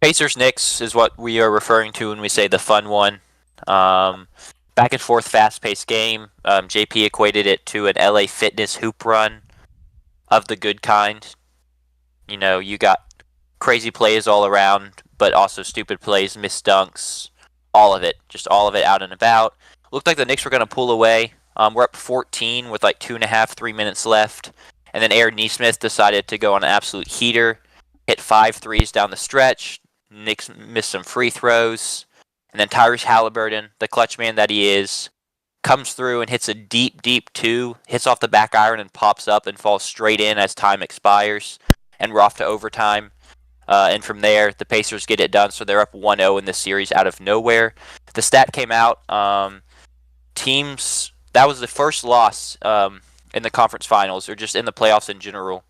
Pacers Knicks is what we are referring to when we say the fun one. Back and forth, fast paced game. JP equated it to an LA Fitness hoop run of the good kind. You know, you got crazy plays all around, but also stupid plays, missed dunks, all of it, just all of it out and about. Looked like the Knicks were going to pull away. We're up 14 with like 2.5, 3 minutes left. And then Aaron Nesmith decided to go on an absolute heater, hit 5 threes down the stretch. Knicks missed some free throws. And then Tyrese Halliburton, the clutch man that he is, comes through and hits a deep, deep two, hits off the back iron and pops up and falls straight in as time expires. And we're off to overtime. And from there, the Pacers get it done, so they're up 1-0 in this series out of nowhere. The stat came out. Teams, that was the first loss in the conference finals, or just in the playoffs in general.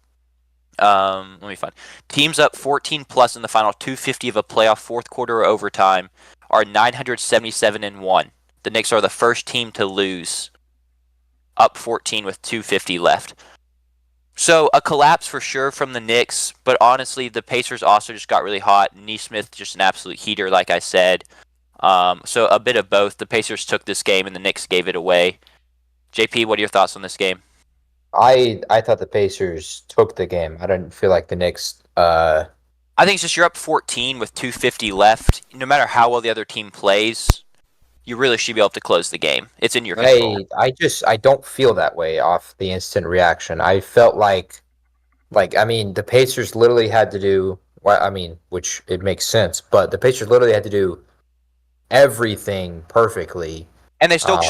Let me find. Teams up 14 plus in the final 250 of a playoff fourth quarter or overtime are 977-1. The Knicks are the first team to lose up 14 with 250 left. So a collapse for sure from the Knicks, but honestly, the Pacers also just got really hot. Nesmith just an absolute heater, like I said. So a bit of both. The Pacers took this game, and the Knicks gave it away. JP, what are your thoughts on this game? I thought the Pacers took the game. I didn't feel like the Knicks. I think it's just you're up 14 with 250 left. No matter how well the other team plays, you really should be able to close the game. It's in your control. I don't feel that way off the instant reaction. I felt like I mean the Pacers literally had to do. Well, I mean, which it makes sense, but the Pacers literally had to do everything perfectly. And they still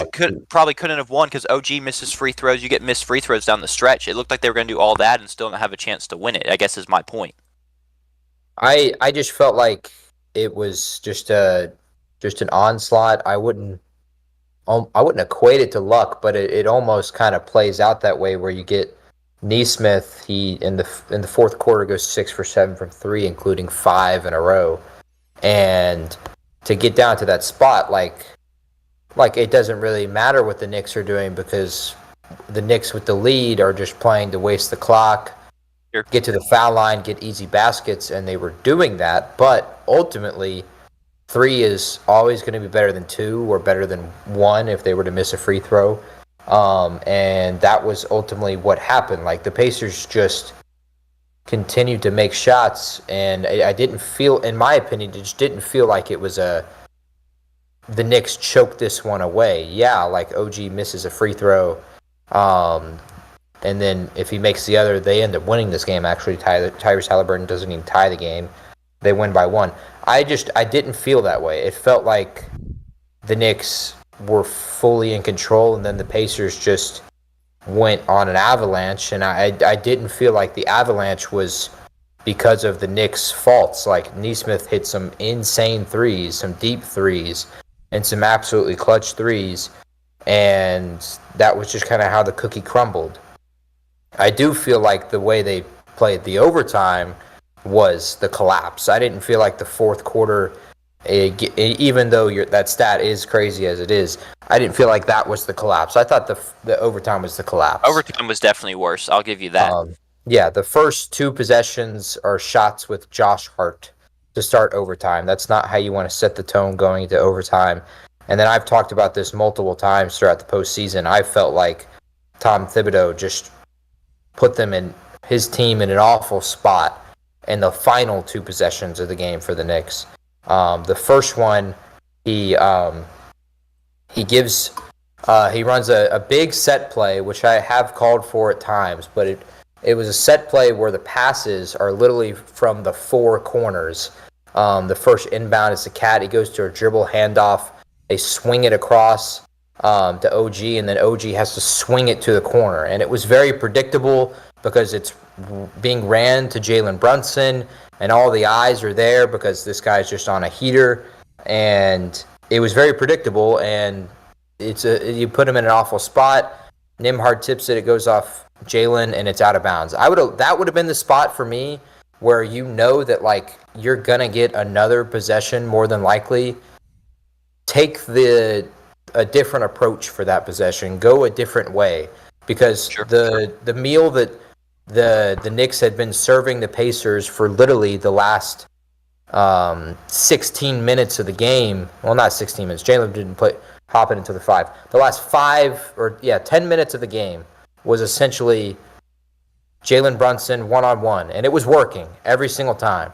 probably couldn't have won because OG misses free throws. You get missed free throws down the stretch. It looked like they were going to do all that and still not have a chance to win it, I guess is my point. I just felt like it was just an onslaught. I wouldn't equate it to luck, but it almost kind of plays out that way where you get Nesmith. He in the fourth quarter goes 6 for 7 from three, including 5 in a row, and to get down to that spot, like it doesn't really matter what the Knicks are doing because the Knicks with the lead are just playing to waste the clock, Sure. get to the foul line, get easy baskets, and they were doing that. But ultimately, three is always going to be better than two or better than one if they were to miss a free throw. And that was ultimately what happened. Like the Pacers just continued to make shots, and I didn't feel, in my opinion, it just didn't feel like it was the Knicks choked this one away. Yeah, like OG misses a free throw, and then if he makes the other, they end up winning this game. Actually, Tyrese Halliburton doesn't even tie the game; they win by one. I didn't feel that way. It felt like the Knicks were fully in control, and then the Pacers just went on an avalanche, and I didn't feel like the avalanche was because of the Knicks' faults. Like Nesmith hit some insane threes, some deep threes, and some absolutely clutch threes, and that was just kind of how the cookie crumbled. I do feel like the way they played the overtime was the collapse. I didn't feel like the fourth quarter, even though that stat is crazy as it is, I didn't feel like that was the collapse. I thought the overtime was the collapse. Overtime was definitely worse. I'll give you that. Yeah, the first two possessions are shots with Josh Hart to start overtime. That's not how you want to set the tone going into overtime. And then I've talked about this multiple times throughout the postseason. I felt like Tom Thibodeau just put his team in an awful spot in the final two possessions of the game for the Knicks. The first one, he runs a big set play, which I have called for at times, but it was a set play where the passes are literally from the four corners. The first inbound is the cat. He goes to a dribble handoff. They swing it across to OG, and then OG has to swing it to the corner. And it was very predictable because it's being ran to Jalen Brunson, and all the eyes are there because this guy's just on a heater. And it was very predictable, and you put him in an awful spot. Nembhard tips it. It goes off Jalen, and it's out of bounds. That would have been the spot for me where you know that like you're gonna get another possession more than likely. Take a different approach for that possession. Go a different way because the meal that the Knicks had been serving the Pacers for literally the last 16 minutes of the game. Well, not 16 minutes. Jalen didn't hop it into the 5. The last 10 minutes of the game was essentially Jalen Brunson one-on-one, and it was working every single time.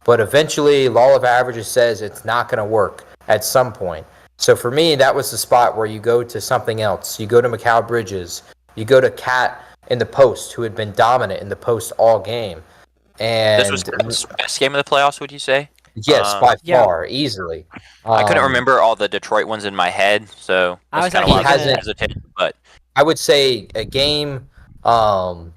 But eventually, law of averages says it's not going to work at some point. So for me, that was the spot where you go to something else. You go to Mikal Bridges. You go to Cat in the post, who had been dominant in the post all game. And this was the best game of the playoffs, would you say? Yes, by far, easily. I couldn't remember all the Detroit ones in my head, so that's kind of why I was hesitant. But I would say a game, well,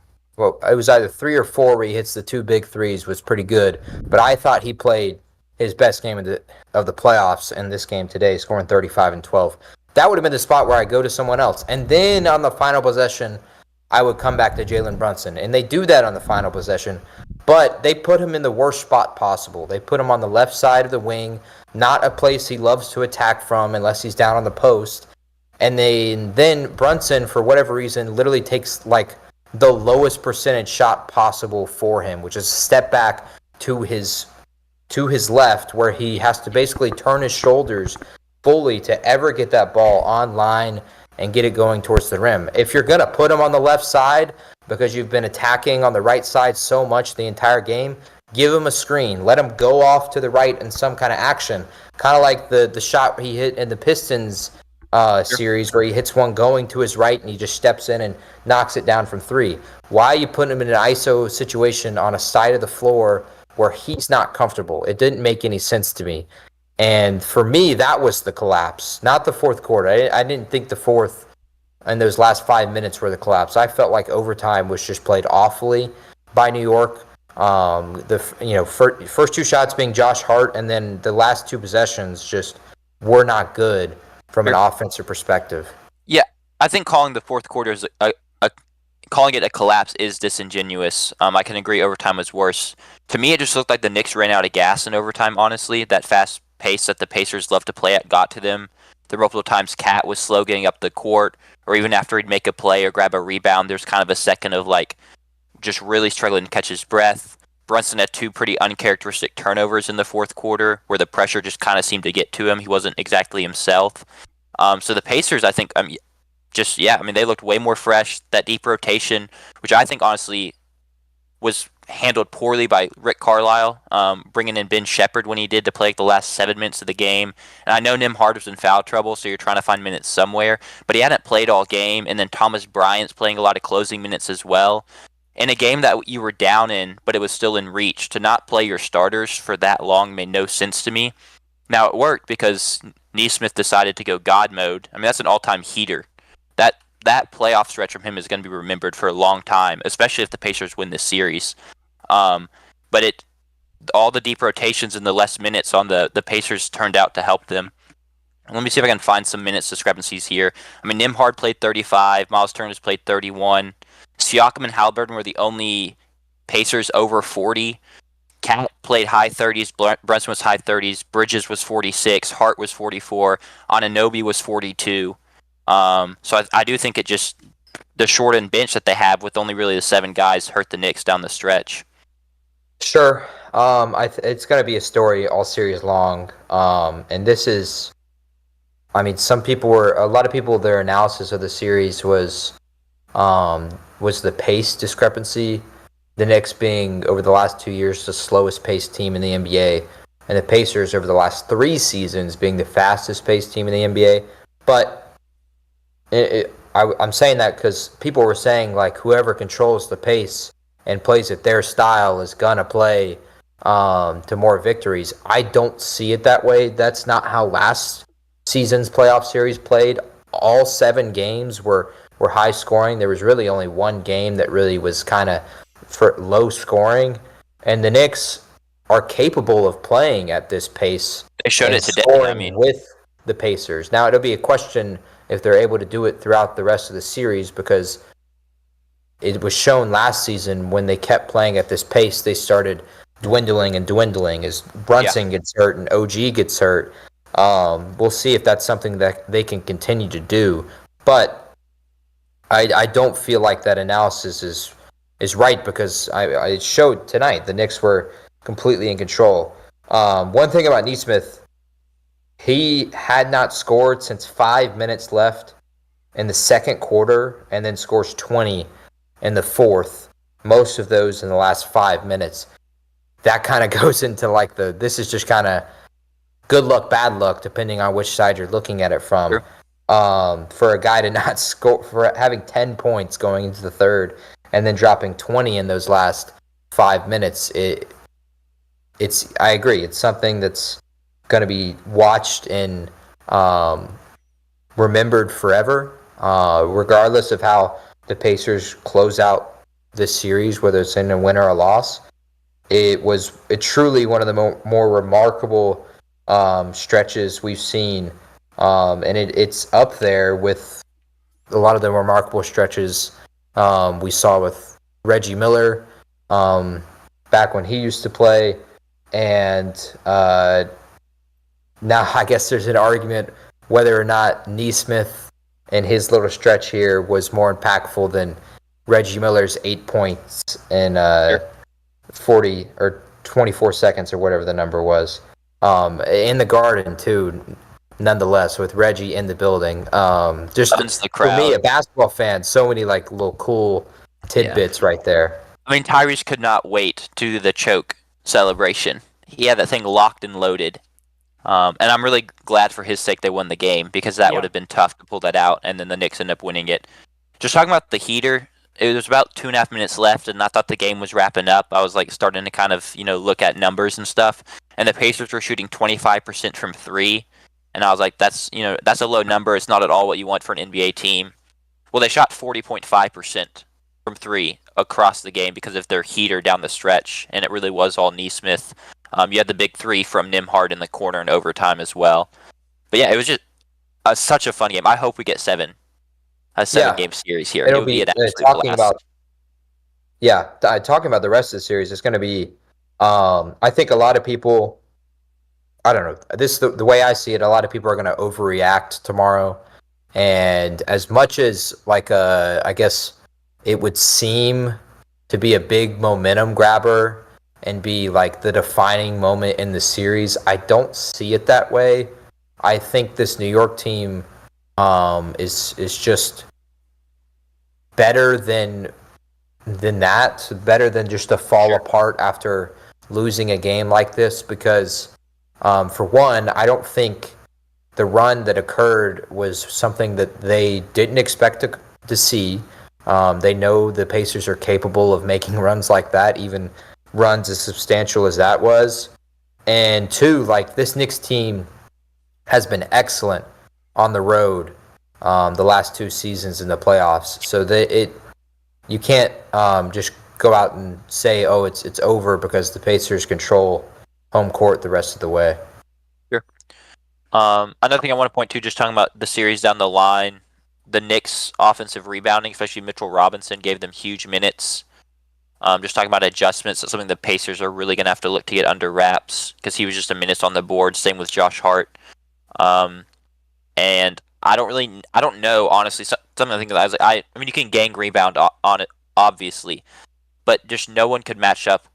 it was either 3 or 4 where he hits the 2 big threes was pretty good. But I thought he played his best game of the playoffs in this game today, scoring 35 and 12. That would have been the spot where I go to someone else. And then on the final possession, I would come back to Jalen Brunson. And they do that on the final possession. But they put him in the worst spot possible. They put him on the left side of the wing, not a place he loves to attack from unless he's down on the post. And then Brunson, for whatever reason, literally takes like the lowest percentage shot possible for him, which is a step back to his left, where he has to basically turn his shoulders fully to ever get that ball online and get it going towards the rim. If you're going to put him on the left side because you've been attacking on the right side so much the entire game, give him a screen. Let him go off to the right in some kind of action. Kind of like the shot he hit in the Pistons series where he hits one going to his right and he just steps in and knocks it down from 3. Why are you putting him in an ISO situation on a side of the floor where he's not comfortable? It didn't make any sense to me. And for me, that was the collapse, not the fourth quarter. I didn't think the fourth and those last 5 minutes were the collapse. I felt like overtime was just played awfully by New York. First 2 shots being Josh Hart, and then the last 2 possessions just were not good from an offensive perspective. Yeah, I think calling the fourth quarter calling it a collapse is disingenuous. I can agree overtime was worse. To me, it just looked like the Knicks ran out of gas in overtime, honestly. That fast pace that the Pacers love to play at got to them. The multiple times Cat was slow getting up the court, or even after he'd make a play or grab a rebound, there's kind of a second of like just really struggling to catch his breath. Brunson had 2 pretty uncharacteristic turnovers in the fourth quarter where the pressure just kind of seemed to get to him. He wasn't exactly himself. So the Pacers, I think, they looked way more fresh. That deep rotation, which I think honestly was handled poorly by Rick Carlisle, bringing in Ben Shepherd when he did to play like the last 7 minutes of the game. And I know Nembhard was in foul trouble, so you're trying to find minutes somewhere, but he hadn't played all game. And then Thomas Bryant's playing a lot of closing minutes as well. In a game that you were down in, but it was still in reach, to not play your starters for that long made no sense to me. Now it worked because Nesmith decided to go God mode. I mean, that's an all-time heater. That playoff stretch from him is going to be remembered for a long time, especially if the Pacers win this series. But all the deep rotations and the less minutes on the Pacers turned out to help them. Let me see if I can find some minutes discrepancies here. I mean, Nembhard played 35, Miles Turner's played 31. Siakam and Haliburton were the only Pacers over 40. Cat played high 30s, Brunson was high 30s, Bridges was 46, Hart was 44, Anunoby was 42. So I do think the shortened bench that they have with only really the 7 guys hurt the Knicks down the stretch. Sure. It's going to be a story all series long. And this is, I mean, a lot of people, their analysis of the series was the pace discrepancy. The Knicks being, over the last 2 years, the slowest paced team in the NBA. And the Pacers, over the last 3 seasons, being the fastest paced team in the NBA. But I'm saying that because people were saying, like, whoever controls the pace and plays it their style is going to play to more victories. I don't see it that way. That's not how last season's playoff series played. All 7 games were high scoring. There was really only 1 game that really was kind of for low scoring. And the Knicks are capable of playing at this pace. They showed it today, with the Pacers. Now, it'll be a question if they're able to do it throughout the rest of the series, because it was shown last season when they kept playing at this pace, they started dwindling as Brunson gets hurt and OG gets hurt. We'll see if that's something that they can continue to do. But I don't feel like that analysis is right, because I showed tonight the Knicks were completely in control. One thing about Neesmith, he had not scored since 5 minutes left in the second quarter, and then scores 20 in the fourth. Most of those in the last 5 minutes. That kind of goes into like this is just kind of good luck, bad luck, depending on which side you're looking at it from. Sure. For a guy to not score, for having 10 points going into the third, and then dropping 20 in those last 5 minutes, it's I agree. It's something that's going to be watched and remembered forever, regardless of how the Pacers close out this series, whether it's in a win or a loss. It truly one of the more remarkable stretches we've seen, and it's up there with a lot of the remarkable stretches we saw with Reggie Miller back when he used to play, and now I guess there's an argument whether or not Neesmith and his little stretch here was more impactful than Reggie Miller's 8 points in 40 or 24 seconds or whatever the number was. In the Garden too, nonetheless, with Reggie in the building. Just the crowd. For me, a basketball fan, so many like little cool tidbits right there. I mean, Tyrese could not wait to do the choke celebration. He had that thing locked and loaded. And I'm really glad for his sake they won the game, because that would have been tough to pull that out, and then the Knicks end up winning it. Just talking about the heater, it was about 2.5 minutes left, and I thought the game was wrapping up. I was like starting to kind of, look at numbers and stuff, and the Pacers were shooting 25% from three, and I was like, that's a low number. It's not at all what you want for an NBA team. Well, they shot 40.5% from three across the game because of their heater down the stretch, and it really was all Neesmith. You had the big three from Nembhard in the corner in overtime as well. But yeah, it was just such a fun game. I hope we get a 7-game series here. It would be an absolute blast. Talking about the rest of the series, it's going to be, I think a lot of people, I don't know, the way I see it, a lot of people are going to overreact tomorrow. And as much as I guess it would seem to be a big momentum grabber and be like the defining moment in the series, I don't see it that way. I think this New York team is just better than that, better than just to fall apart after losing a game like this, because for one, I don't think the run that occurred was something that they didn't expect to see. They know the Pacers are capable of making runs like that, even runs as substantial as that was. And two, this Knicks team has been excellent on the road the last 2 seasons in the playoffs. So you can't just go out and say, oh, it's over because the Pacers control home court the rest of the way. Sure. Another thing I want to point to, just talking about the series down the line, the Knicks' offensive rebounding, especially Mitchell Robinson, gave them huge minutes. Just talking about adjustments, that's something the Pacers are really going to have to look to get under wraps, because he was just a menace on the board. Same with Josh Hart. And I don't know, honestly. Some of the things that I mean, you can gang rebound on it, obviously, but just no one could match up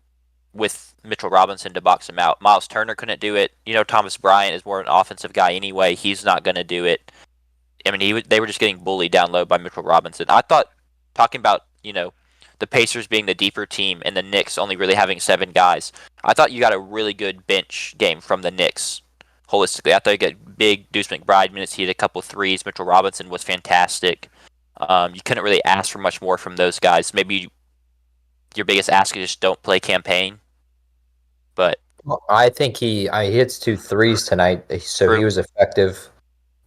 with Mitchell Robinson to box him out. Miles Turner couldn't do it. Thomas Bryant is more an offensive guy anyway. He's not going to do it. I mean, they were just getting bullied down low by Mitchell Robinson. I thought, talking about, the Pacers being the deeper team and the Knicks only really having 7 guys, I thought you got a really good bench game from the Knicks holistically. I thought you got big Deuce McBride minutes. He had a couple threes. Mitchell Robinson was fantastic. You couldn't really ask for much more from those guys. Maybe your biggest ask is just don't play campaign. But I think he hits 2 threes tonight, so he was effective.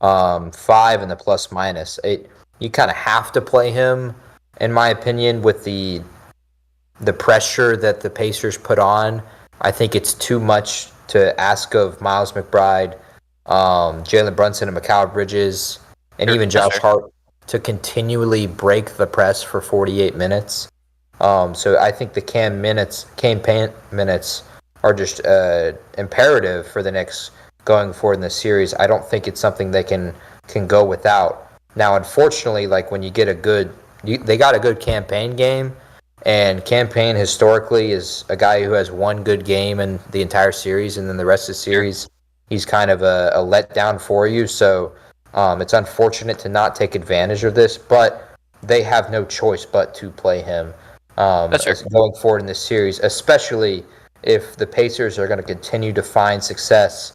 5 in the plus minus. You kind of have to play him, in my opinion, with the pressure that the Pacers put on. I think it's too much to ask of Miles McBride, Jalen Brunson, and Mikal Bridges, and even Josh Hart to continually break the press for 48 minutes. So I think the campaign minutes are just imperative for the Knicks going forward in the series. I don't think it's something they can go without. Now, unfortunately, when you get they got a good campaign game, And Campaign historically is a guy who has one good game in the entire series, and then the rest of the Sure. series, he's kind of a letdown for you. So it's unfortunate to not take advantage of this, but they have no choice but to play him That's fair. as going forward in this series, especially if the Pacers are going to continue to find success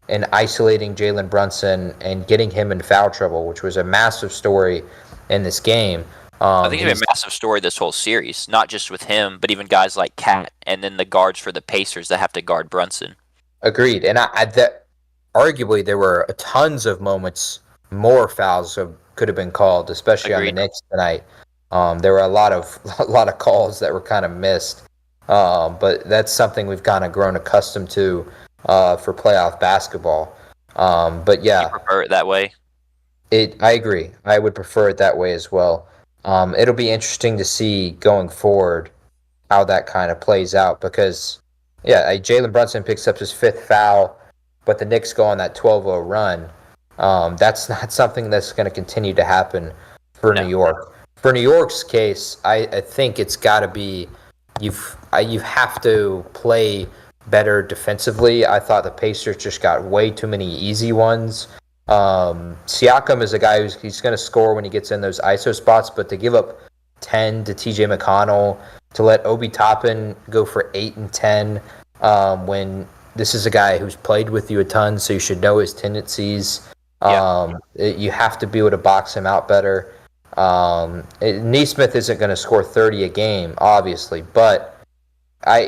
in isolating Jalen Brunson and getting him in foul trouble, which was a massive story in this game. I think it's been a massive story this whole series, not just with him, but even guys like Cat and then the guards for the Pacers that have to guard Brunson. Agreed, and that arguably there were tons of moments more fouls could have been called, especially on the Agreed. Knicks tonight. There were a lot of calls that were kind of missed, but that's something we've kind of grown accustomed to for playoff basketball. But yeah, You prefer it that way? I agree. I would prefer it that way as well. It'll be interesting to see going forward how that kind of plays out because, yeah, Jalen Brunson picks up his fifth foul, but the Knicks go on that 12-0 run. That's not something that's going to continue to happen for New York. For New York's case, I think it's got to be you have to play better defensively. I thought the Pacers just got way too many easy ones. Siakam is a guy he's going to score when he gets in those ISO spots, but to give up 10 to TJ McConnell, to let Obi Toppin go for 8 and 10 when this is a guy who's played with you a ton, so you should know his tendencies. You have to be able to box him out better. Neesmith isn't going to score 30 a game, obviously, but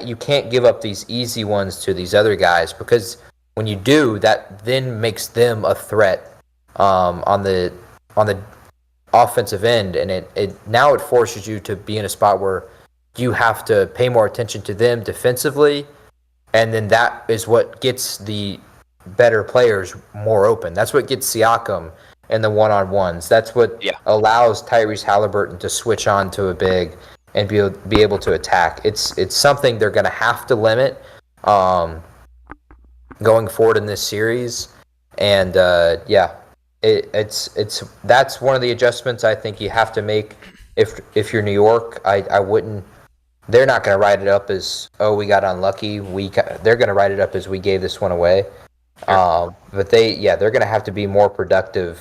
you can't give up these easy ones to these other guys because when you do, that then makes them a threat on the offensive end, and it now forces you to be in a spot where you have to pay more attention to them defensively, and then that is what gets the better players more open. That's what gets Siakam in the one-on-ones. That's what allows Tyrese Halliburton to switch on to a big and be able to attack. It's something they're going to have to limit going forward in this series, and it's that's one of the adjustments I think you have to make if you're New York. I wouldn't. They're not going to write it up as, oh, we got unlucky. They're going to write it up as we gave this one away. Sure. But they're going to have to be more productive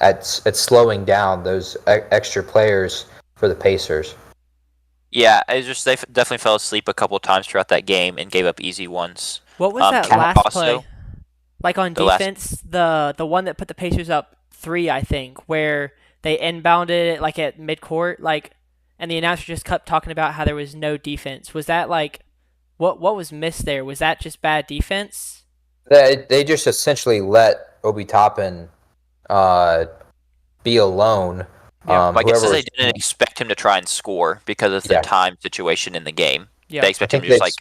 at slowing down those extra players for the Pacers. Yeah, it's just they definitely fell asleep a couple of times throughout that game and gave up easy ones. What was that last play? Like on defense, the one that put the Pacers up 3, I think, where they inbounded it like at midcourt, and the announcer just kept talking about how there was no defense. Was that what was missed there? Was that just bad defense? They just essentially let Obi Toppin be alone. I guess they didn't expect him to try and score because of the time situation in the game. Yeah. They expect him to just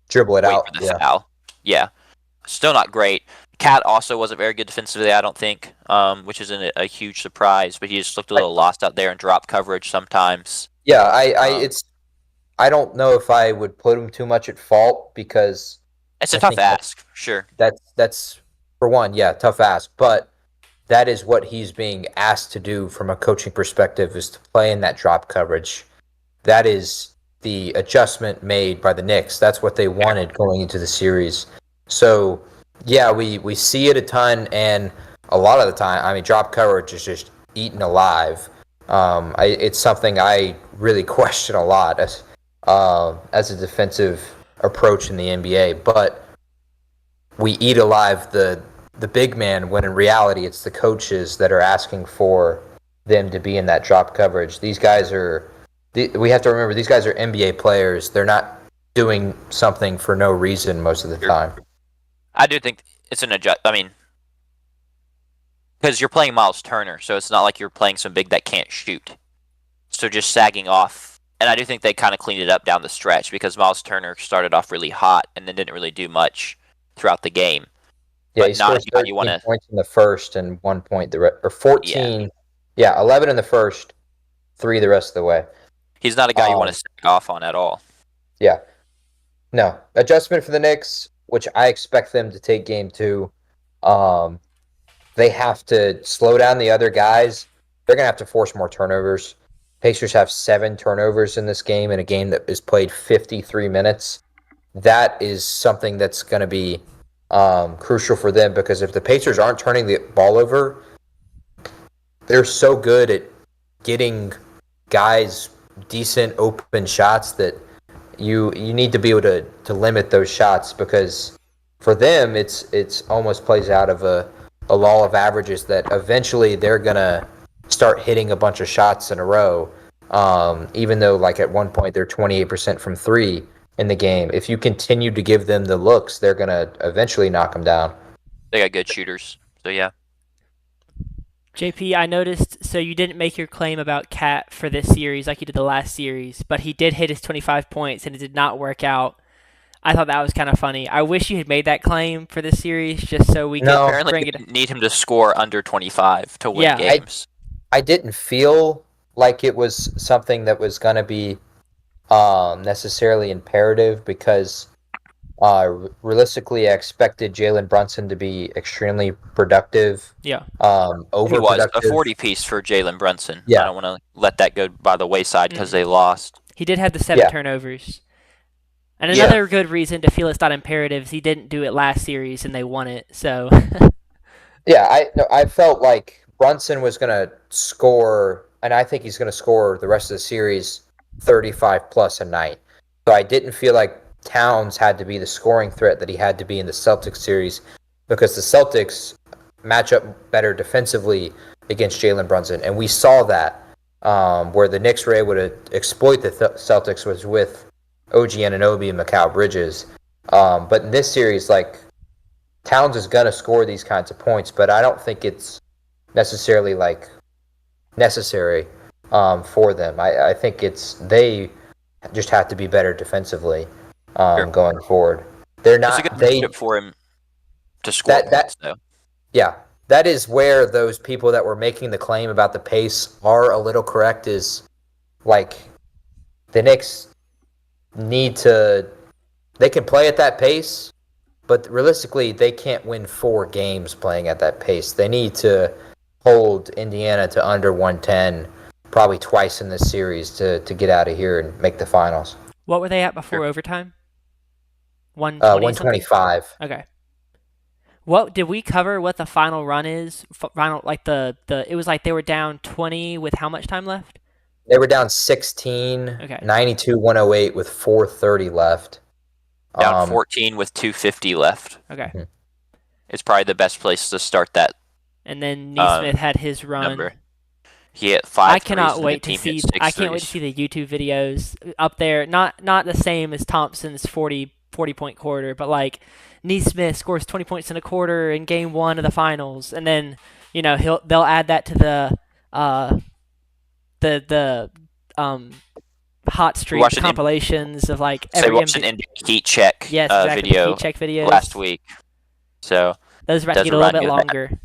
dribble it out for the foul. Yeah, still not great. Cat also wasn't very good defensively, I don't think, which isn't a huge surprise. But he just looked a little lost out there and dropped coverage sometimes. Yeah, I don't know if I would put him too much at fault because it's a tough ask, sure. That's for one, tough ask, but that is what he's being asked to do from a coaching perspective, is to play in that drop coverage. That is the adjustment made by the Knicks. That's what they wanted going into the series. So, we see it a ton, and a lot of the time, drop coverage is just eaten alive. It's something I really question a lot as a defensive approach in the NBA, but we eat alive the big man when in reality it's the coaches that are asking for them to be in that drop coverage. These guys we have to remember, these guys are NBA players. They're not doing something for no reason most of the time. I do think it's an adjust. Because you're playing Miles Turner, so it's not like you're playing some big that can't shoot. So just sagging off. And I do think they kind of cleaned it up down the stretch because Miles Turner started off really hot and then didn't really do much throughout the game. Yeah, he scored 13 points in the first and 1 point or 14. Yeah, 11 in the first, 3 the rest of the way. He's not a guy you want to stick off on at all. Yeah. No. Adjustment for the Knicks, which I expect them to take game 2. They have to slow down the other guys. They're going to have to force more turnovers. Pacers have 7 turnovers in this game, in a game that is played 53 minutes. That is something that's going to be crucial for them, because if the Pacers aren't turning the ball over, they're so good at getting guys decent open shots that you need to be able to limit those shots, because for them it's almost plays out of a law of averages that eventually they're gonna start hitting a bunch of shots in a row. Even though like at one point they're 28% from 3 in the game, if you continue to give them the looks, they're gonna eventually knock them down. They got good shooters, so yeah. JP, I noticed, so you didn't make your claim about Cat for this series like you did the last series, but he did hit his 25 points and it did not work out. I thought that was kind of funny. I wish you had made that claim for this series just so we could apparently need him to score under 25 to win games. I didn't feel like it was something that was going to be necessarily imperative, because realistically, I expected Jalen Brunson to be extremely productive. Yeah. Overproductive. He was a 40 piece for Jalen Brunson. Yeah. I don't want to let that go by the wayside because they lost. He did have the 7 turnovers. And another good reason to feel it's not imperative is he didn't do it last series and they won it. So. Yeah, I felt like Brunson was going to score, and I think he's going to score the rest of the series 35 plus a night. So I didn't feel like Towns had to be the scoring threat that he had to be in the Celtics series, because the Celtics match up better defensively against Jalen Brunson, and we saw that where the Knicks were able to exploit the Celtics was with OG Anunoby and Mikal Bridges. But in this series, like, Towns is going to score these kinds of points, but I don't think it's necessarily like necessary for them. I think they just have to be better defensively. Going forward, they're not. It's a good matchup for him to score points, though. Yeah, that is where those people that were making the claim about the pace are a little correct. Is like the Knicks need to. They can play at that pace, but realistically, they can't win 4 games playing at that pace. They need to hold Indiana to under 110 probably twice in this series to get out of here and make the finals. What were they at before overtime? 125. Okay. What did we cover? What the final run is? Final, like it was like they were down 20 with how much time left? They were down 16. Okay. 92-108 with 4:30 left. Down 14 with 2:50 left. Okay. It's probably the best place to start that. And then Neesmith had his run. Number. He hit 5 I cannot wait to see. I can't wait to see the YouTube videos up there. Not the same as Thompson's 40-point quarter, but like Neesmith scores 20 points in a quarter in Game 1 of the finals, and then they'll add that to the hot streak compilations of like every. So watch an heat check video heat check videos last week. So those are about to get a little bit longer.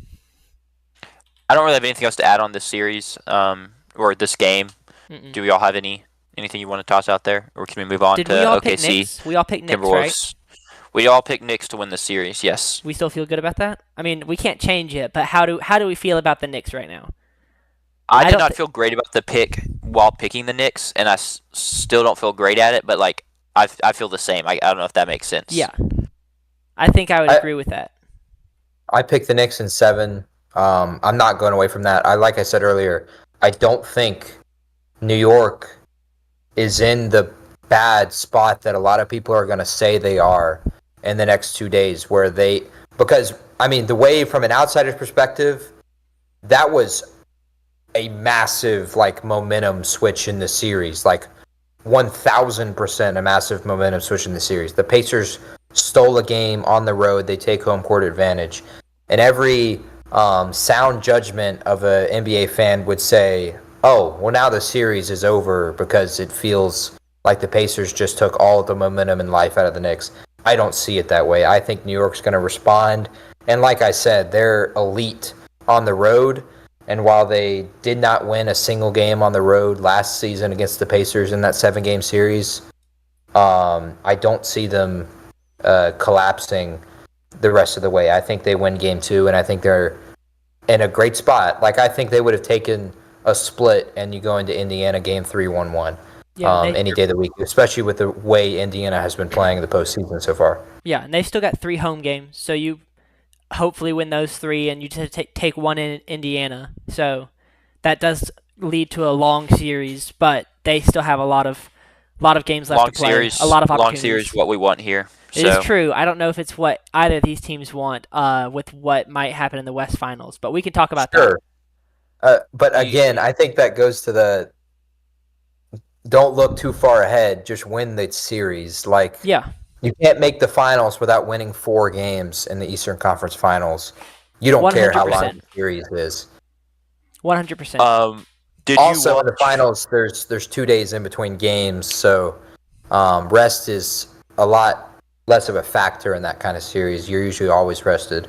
I don't really have anything else to add on this series or this game. Mm-mm. Do we all have anything you want to toss out there, or can we move on to OKC? We all picked Knicks, right? We all picked Knicks to win the series. Yes. We still feel good about that. I mean, we can't change it, but how do we feel about the Knicks right now? I did not feel great about the pick while picking the Knicks, and I still don't feel great at it. But like, I feel the same. I don't know if that makes sense. Yeah, I think I would agree with that. I picked the Knicks in 7. I'm not going away from that. Like I said earlier, I don't think New York is in the bad spot that a lot of people are going to say they are in the next 2 days, because I mean, the way from an outsider's perspective, that was a massive like momentum switch in the series, like 1,000% a massive momentum switch in the series. The Pacers stole a game on the road. They take home court advantage, and every sound judgment of an NBA fan would say, oh, well, now the series is over because it feels like the Pacers just took all of the momentum in life out of the Knicks. I don't see it that way. I think New York's going to respond. And like I said, they're elite on the road. And while they did not win a single game on the road last season against the Pacers in that 7-game series, I don't see them collapsing the rest of the way. I think they win Game 2, and I think they're in a great spot. Like, I think they would have taken a split and you go into Indiana game 3-1-1. Yeah, Any day of the week, especially with the way Indiana has been playing in the postseason so far. Yeah, and they've still got 3 home games, so you hopefully win those 3, and you just take one in Indiana. So that does lead to a long series, but they still have a lot of games left to play. Series, a lot of opportunities. Long series, what we want here. It is true. I don't know if it's what either of these teams want with what might happen in the West Finals, but we can talk about that. But again, I think that goes to the don't look too far ahead. Just win the series. You can't make the finals without winning 4 games in the Eastern Conference Finals. You don't 100%. Care how long the series is. 100%. Also, in the finals, there's 2 days in between games, so rest is a lot less of a factor in that kind of series. You're usually always rested.